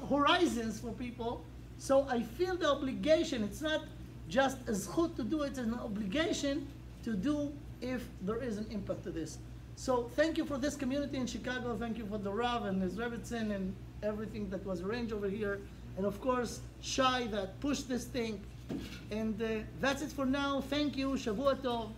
horizons for people. So I feel the obligation. It's not just a zchut to do it, it's an obligation to do if there is an impact to this. So thank you for this community in Chicago. Thank you for the Rav and his Rebbitzin and everything that was arranged over here. And of course, Shai that pushed this thing. And that's it for now. Thank you. Shavua Tov.